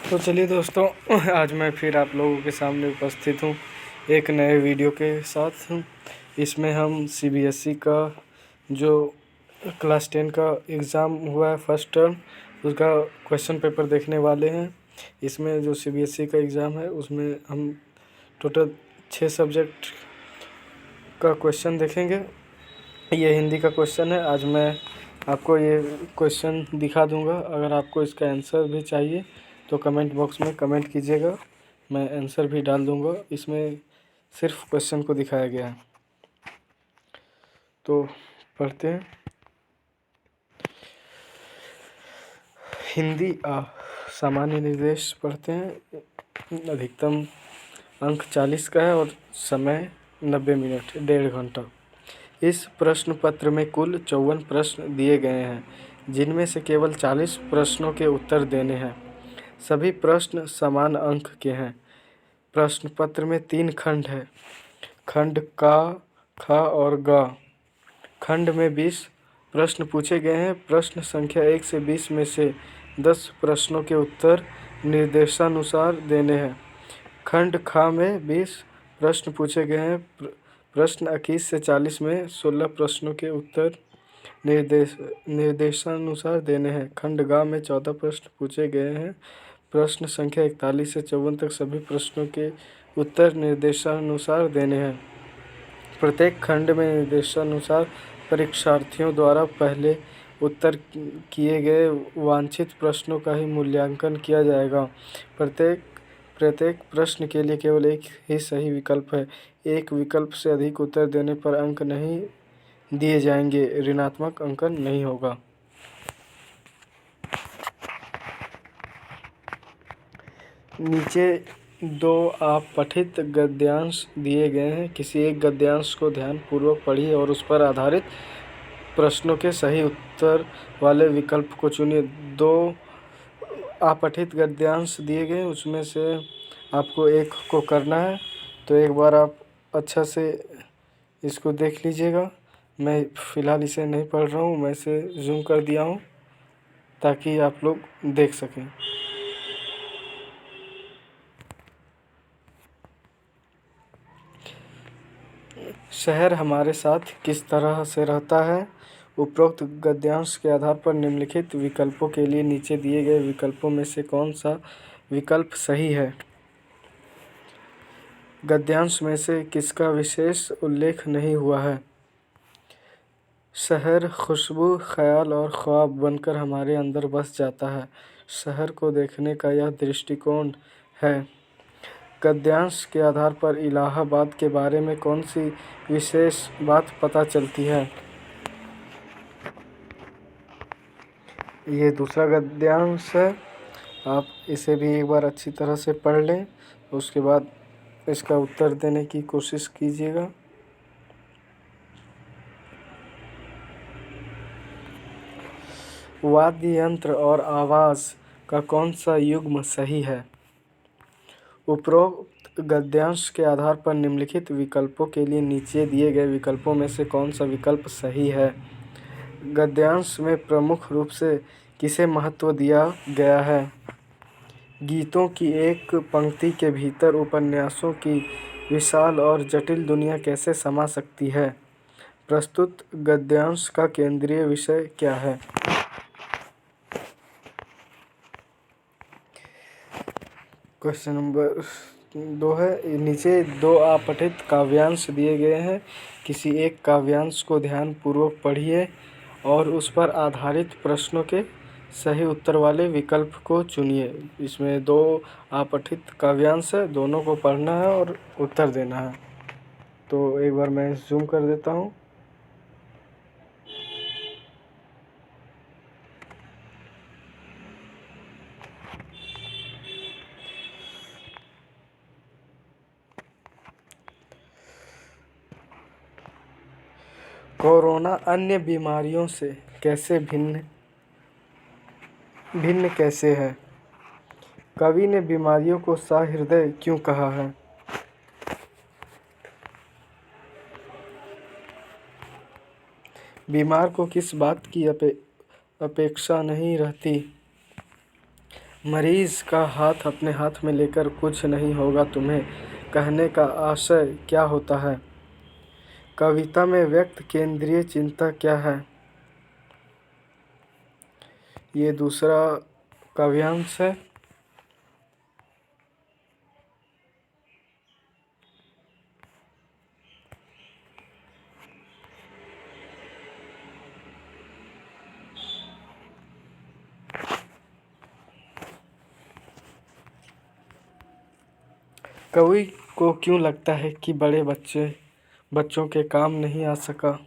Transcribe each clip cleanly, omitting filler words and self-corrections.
तो चलिए दोस्तों, आज मैं फिर आप लोगों के सामने उपस्थित हूँ एक नए वीडियो के साथ। इसमें हम सीबीएसई का जो क्लास 10 का एग्ज़ाम हुआ है फर्स्ट टर्म, उसका क्वेश्चन पेपर देखने वाले हैं। इसमें जो सीबीएसई का एग्ज़ाम है उसमें हम टोटल 6 सब्जेक्ट का क्वेश्चन देखेंगे। ये हिंदी का क्वेश्चन है। आज मैं आपको ये क्वेश्चन दिखा दूंगा। अगर आपको इसका आंसर भी चाहिए तो कमेंट बॉक्स में कमेंट कीजिएगा, मैं आंसर भी डाल दूंगा। इसमें सिर्फ क्वेश्चन को दिखाया गया है। तो पढ़ते हैं। हिंदी सामान्य निर्देश पढ़ते हैं। अधिकतम अंक 40 का है और समय 90 मिनट, 1.5 घंटा। इस प्रश्न पत्र में कुल 54 प्रश्न दिए गए हैं, जिनमें से केवल 40 प्रश्नों के उत्तर देने हैं। सभी प्रश्न समान अंक के हैं। प्रश्न पत्र में 3 खंड है, खंड का, ख और ग। खंड में 20 प्रश्न पूछे गए हैं। प्रश्न संख्या 1 से 20 में से 10 प्रश्नों के उत्तर निर्देशानुसार देने हैं। खंड ख में 20 प्रश्न पूछे गए हैं। प्रश्न 21 से 40 में 16 प्रश्नों के उत्तर निर्देशानुसार देने हैं। खंड ग में 14 प्रश्न पूछे गए हैं। प्रश्न संख्या 41 से 54 तक सभी प्रश्नों के उत्तर निर्देशानुसार देने हैं। प्रत्येक खंड में निर्देशानुसार परीक्षार्थियों द्वारा पहले उत्तर किए गए वांछित प्रश्नों का ही मूल्यांकन किया जाएगा। प्रत्येक प्रश्न के लिए केवल एक ही सही विकल्प है। एक विकल्प से अधिक उत्तर देने पर अंक नहीं दिए जाएंगे, ऋणात्मक अंकन नहीं होगा। नीचे 2 अपठित गद्यांश दिए गए हैं। किसी एक गद्यांश को ध्यानपूर्वक पढ़िए और उस पर आधारित प्रश्नों के सही उत्तर वाले विकल्प को चुनिए। 2 अपठित गद्यांश दिए गए, उसमें से आपको एक को करना है। तो एक बार आप अच्छा से इसको देख लीजिएगा। मैं फ़िलहाल इसे नहीं पढ़ रहा हूँ, मैं इसे जूम कर दिया हूँ ताकि आप लोग देख सकें। शहर हमारे साथ किस तरह से रहता है? उपरोक्त गद्यांश के आधार पर निम्नलिखित विकल्पों के लिए नीचे दिए गए विकल्पों में से कौन सा विकल्प सही है? गद्यांश में से किसका विशेष उल्लेख नहीं हुआ है? शहर खुशबू, ख्याल और ख्वाब बनकर हमारे अंदर बस जाता है। शहर को देखने का यह दृष्टिकोण है। गद्यांश के आधार पर इलाहाबाद के बारे में कौन सी विशेष बात पता चलती है? ये दूसरा गद्यांश है। आप इसे भी एक बार अच्छी तरह से पढ़ लें, उसके बाद इसका उत्तर देने की कोशिश कीजिएगा। वाद्य यंत्र और आवाज़ का कौन सा युग्म सही है? उपरोक्त गद्यांश के आधार पर निम्नलिखित विकल्पों के लिए नीचे दिए गए विकल्पों में से कौन सा विकल्प सही है? गद्यांश में प्रमुख रूप से किसे महत्व दिया गया है? गीतों की एक पंक्ति के भीतर उपन्यासों की विशाल और जटिल दुनिया कैसे समा सकती है? प्रस्तुत गद्यांश का केंद्रीय विषय क्या है? क्वेश्चन नंबर 2 है। नीचे 2 अपठित काव्यांश दिए गए हैं। किसी एक काव्यांश को ध्यानपूर्वक पढ़िए और उस पर आधारित प्रश्नों के सही उत्तर वाले विकल्प को चुनिए। इसमें 2 अपठित काव्यांश है, दोनों को पढ़ना है और उत्तर देना है। तो एक बार मैं जूम कर देता हूँ। कोरोना अन्य बीमारियों से कैसे भिन्न कैसे है? कवि ने बीमारियों को सहृदय क्यों कहा है? बीमार को किस बात की अपेक्षा नहीं रहती? मरीज का हाथ अपने हाथ में लेकर कुछ नहीं होगा तुम्हें कहने का आशय क्या होता है? कविता में व्यक्त केंद्रीय चिंता क्या है? ये दूसरा काव्यांश है। कवि को क्यों लगता है कि बच्चों के काम नहीं आ सका?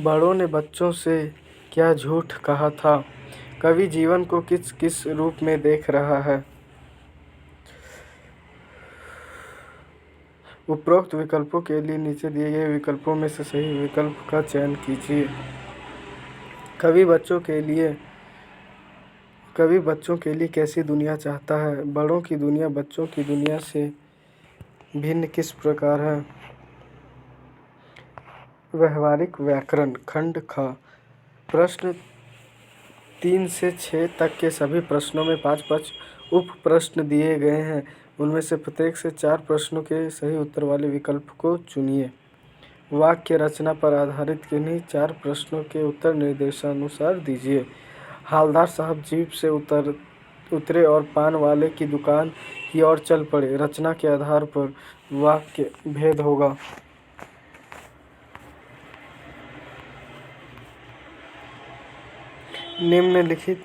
बड़ों ने बच्चों से क्या झूठ कहा था? कवि जीवन को किस किस रूप में देख रहा है? उपरोक्त विकल्पों के लिए नीचे दिए गए विकल्पों में से सही विकल्प का चयन कीजिए। कवि बच्चों के लिए कैसी दुनिया चाहता है? बड़ों की दुनिया बच्चों की दुनिया से भिन्न किस प्रकार है? व्यवहारिक व्याकरण खंड ख। प्रश्न 3 से 6 तक के सभी प्रश्नों में 5-5 उप प्रश्न दिए गए हैं। उनमें से प्रत्येक से 4 प्रश्नों के सही उत्तर वाले विकल्प को चुनिए। वाक्य रचना पर आधारित किन्हीं 4 प्रश्नों के उत्तर निर्देशानुसार दीजिए। हालदार साहब जीप से उतरे और पान वाले की दुकान की ओर चल पड़े। रचना के आधार पर वाक्य भेद होगा। निम्नलिखित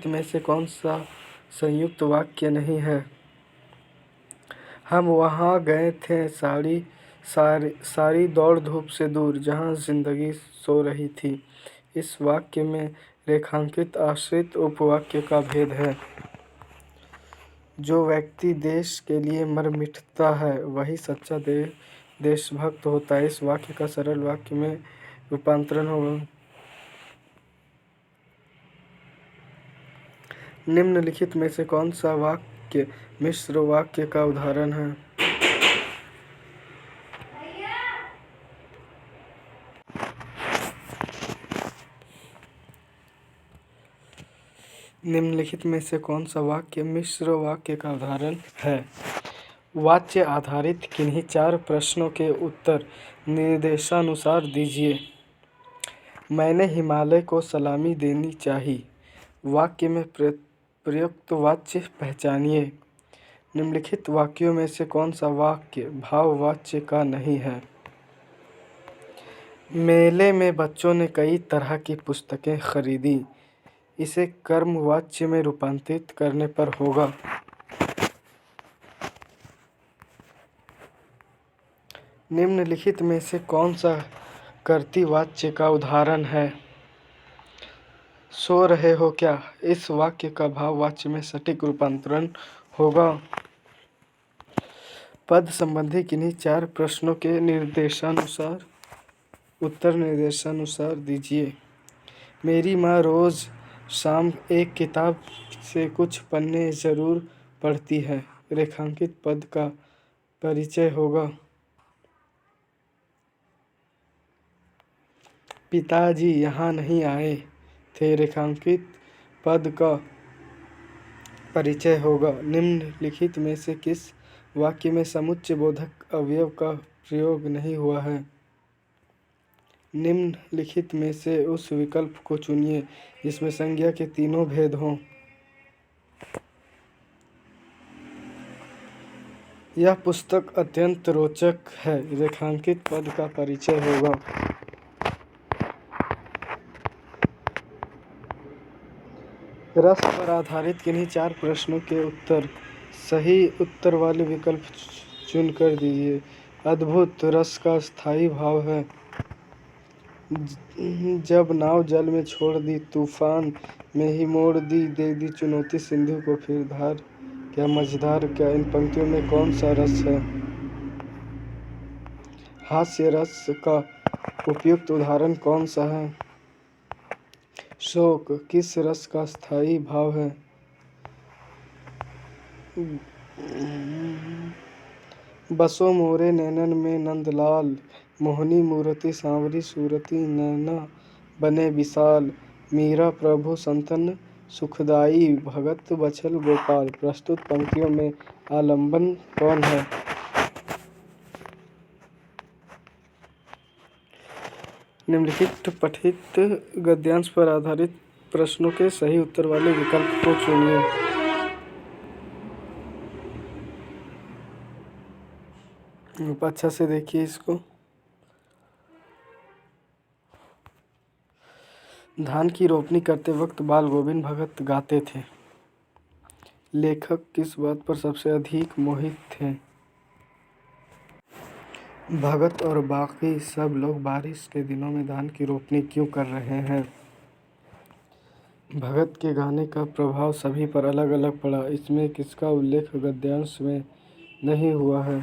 में से कौन सा संयुक्त वाक्य नहीं है? हम वहाँ गए थे सारी दौड़ धूप से दूर जहाँ जिंदगी सो रही थी। इस वाक्य में रेखांकित आश्रित उपवाक्य का भेद है। जो व्यक्ति देश के लिए मर मिटता है वही सच्चा देशभक्त होता है। इस वाक्य का सरल वाक्य में रूपांतरण होगा। निम्नलिखित में से कौन सा वाक्य मिश्र वाक्य का उदाहरण है? निम्नलिखित में से कौन सा वाक्य मिश्र वाक्य का उदाहरण है? वाच्य आधारित किन्हीं 4 प्रश्नों के उत्तर निर्देशानुसार दीजिए। मैंने हिमालय को सलामी देनी चाहिए। वाक्य में प्रयुक्त वाच्य पहचानिए। निम्नलिखित वाक्यों में से कौन सा वाक्य भाववाच्य का नहीं है? मेले में बच्चों ने कई तरह की पुस्तकें खरीदी। इसे कर्मवाच्य में रूपांतरित करने पर होगा। निम्नलिखित में से कौन सा कर्तृवाच्य का उदाहरण है? सो रहे हो क्या? इस वाक्य का भाववाच्य में सटीक रूपांतरण होगा। पद संबंधी किन्हीं 4 प्रश्नों के उत्तर निर्देशानुसार दीजिए। मेरी माँ रोज़ शाम एक किताब से कुछ पन्ने ज़रूर पढ़ती है। रेखांकित पद का परिचय होगा। पिताजी यहाँ नहीं आए थे। रेखांकित पद का परिचय होगा। निम्नलिखित में से किस वाक्य में समुच्चय बोधक अवयव का प्रयोग नहीं हुआ है? निम्नलिखित में से उस विकल्प को चुनिए जिसमें संज्ञा के तीनों भेद हों। यह पुस्तक अत्यंत रोचक है। रेखांकित पद का परिचय होगा। रस पर आधारित किन्हीं 4 प्रश्नों के उत्तर सही उत्तर वाले विकल्प चुनकर दीजिए। अद्भुत रस का स्थायी भाव है। जब नाव जल में छोड़ दी तूफान में ही मोड़ दी दे दी चुनौती सिंधु को फिर धार क्या मझधार क्या। इन पंक्तियों में कौन सा रस है? हास्य रस का उपयुक्त उदाहरण कौन सा है? शोक किस रस का स्थायी भाव है? बसो मोरे नैनन में नंदलाल मोहनी मूरति सांवरी सूरती नैना बने विशाल, मीरा प्रभु संतन सुखदाई, भगत बचल गोपाल। प्रस्तुत पंक्तियों में आलंबन कौन है? निम्नलिखित पठित गद्यांश पर आधारित प्रश्नों के सही उत्तर वाले विकल्प को चुनिए। आप अच्छा से देखिए इसको। धान की रोपनी करते वक्त बाल गोविंद भगत गाते थे। लेखक किस बात पर सबसे अधिक मोहित थे? भगत और बाकी सब लोग बारिश के दिनों में धान की रोपनी क्यों कर रहे हैं? भगत के गाने का प्रभाव सभी पर अलग अलग पड़ा। इसमें किसका उल्लेख गद्यांश में नहीं हुआ है?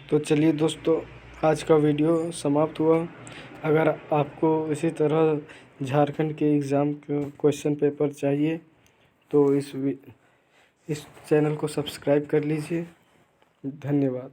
तो चलिए दोस्तों, आज का वीडियो समाप्त हुआ। अगर आपको इसी तरह झारखंड के एग्ज़ाम का क्वेश्चन पेपर चाहिए तो इस चैनल को सब्सक्राइब कर लीजिए। धन्यवाद।